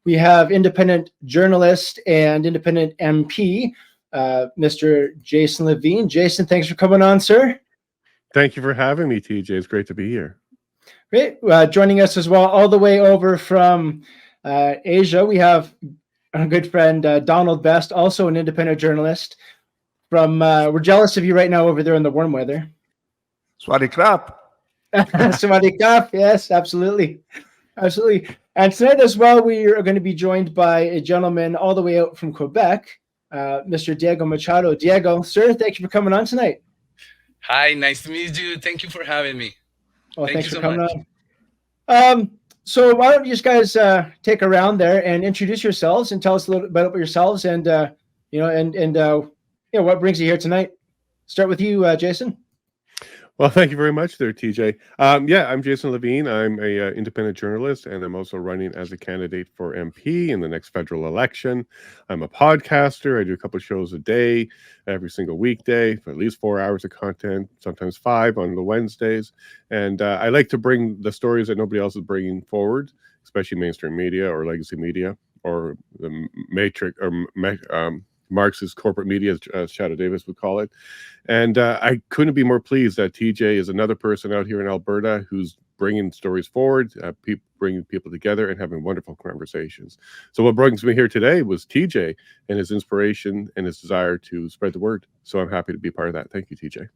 we have independent journalist and independent MP, Mr. Jason Lavigne. Jason, thanks for coming on, sir. Thank you for having me, TJ. It's great to be here. Great. Joining us as well, all the way over from Asia, we have our good friend Donald Best, also an independent journalist. We're jealous of you right now over there in the warm weather. Swaddy krap. Swaddy krap. Yes, absolutely. Absolutely. And tonight as well, we are going to be joined by a gentleman all the way out from Quebec, Mr. Diego Machado. Diego, sir, thank you for coming on tonight. Hi, nice to meet you. Thank you for having me. Well, thanks for coming on. So why don't you guys take a round there and introduce yourselves and tell us a little bit about yourselves and what brings you here tonight. Start with you, Jason. Well, thank you very much there, TJ. I'm Jason Lavigne. I'm a independent journalist, and I'm also running as a candidate for MP in the next federal election. I'm a podcaster. I do a couple of shows a day, every single weekday, for at least 4 hours of content, sometimes 5 on the Wednesdays. And I like to bring the stories that nobody else is bringing forward, especially mainstream media or legacy media or the matrix or Marxist corporate media, as Shadow Davis would call it. And I couldn't be more pleased that TJ is another person out here in Alberta who's bringing stories forward, bringing people together and having wonderful conversations. So what brings me here today was TJ and his inspiration and his desire to spread the word. So I'm happy to be part of that. Thank you, TJ.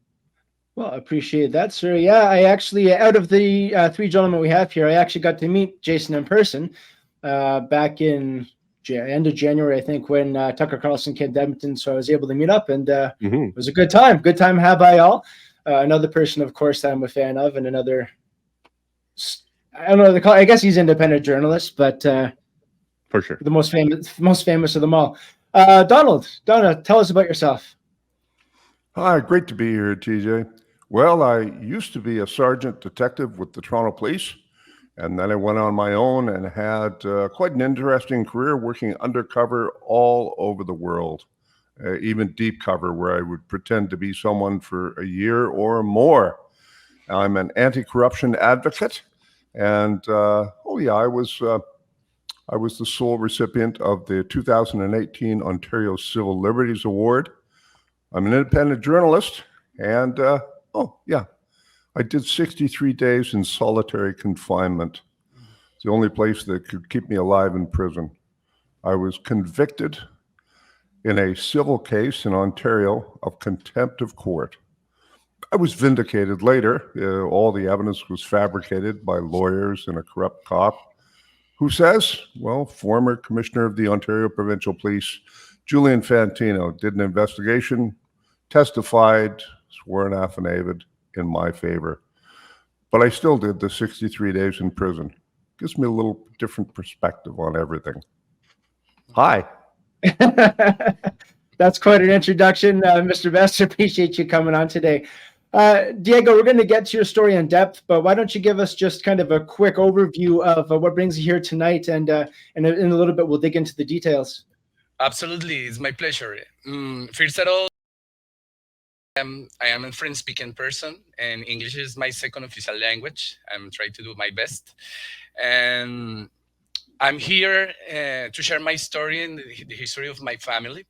Well, I appreciate that, sir. Yeah, I actually, out of the 3 gentlemen we have here, I actually got to meet Jason in person back in end of January, I think, when Tucker Carlson came to Edmonton, so I was able to meet up, and it was a good time. Good time had by all. Another person, of course, that I'm a fan of, and another, I don't know what they call it. I guess he's an independent journalist, but for sure, the most famous of them all. Donald, tell us about yourself. Hi, great to be here, TJ. Well, I used to be a sergeant detective with the Toronto Police. And then I went on my own and had quite an interesting career working undercover all over the world, even deep cover, where I would pretend to be someone for a year or more. I'm an anti-corruption advocate, and I was the sole recipient of the 2018 Ontario Civil Liberties Award. I'm an independent journalist, and I did 63 days in solitary confinement. It's the only place that could keep me alive in prison. I was convicted in a civil case in Ontario of contempt of court. I was vindicated later. All the evidence was fabricated by lawyers and a corrupt cop who says, former commissioner of the Ontario Provincial Police, Julian Fantino, did an investigation, testified, swore an affidavit in my favor. But I still did the 63 days in prison. Gives me a little different perspective on everything. Hi. That's quite an introduction, Mr. Best. Appreciate you coming on today. Diego, we're going to get to your story in depth, but why don't you give us just kind of a quick overview of what brings you here tonight, and in a little bit we'll dig into the details. Absolutely, it's my pleasure. First of all, I am a French-speaking person, and English is my second official language. I'm trying to do my best. And I'm here to share my story and the history of my family.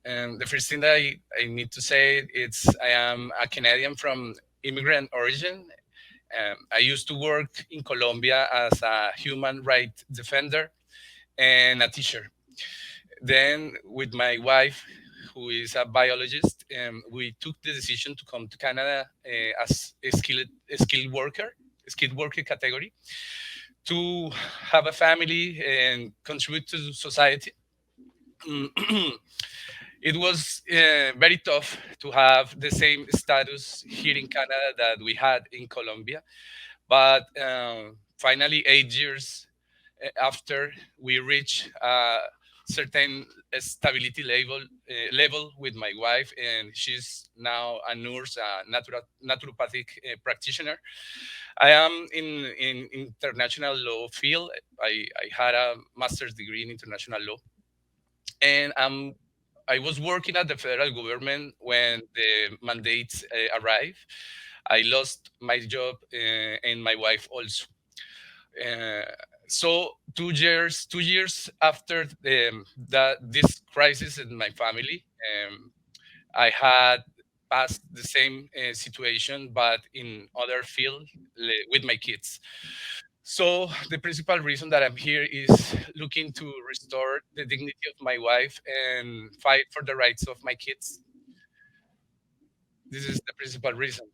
And the first thing that I need to say is I am a Canadian from immigrant origin. I used to work in Colombia as a human rights defender and a teacher. Then with my wife, who is a biologist, we took the decision to come to Canada as a skilled worker category, to have a family and contribute to society. It was very tough to have the same status here in Canada that we had in Colombia, but finally 8 years after, we reached certain stability level with my wife, and she's now a nurse, a naturopathic practitioner. I am in international law field. I had a master's degree in international law, and I was working at the federal government when the mandates arrived. I lost my job and my wife also. So 2 years after this crisis in my family, I had passed the same situation, but in other field with my kids. So the principal reason that I'm here is looking to restore the dignity of my wife and fight for the rights of my kids. This is the principal reason.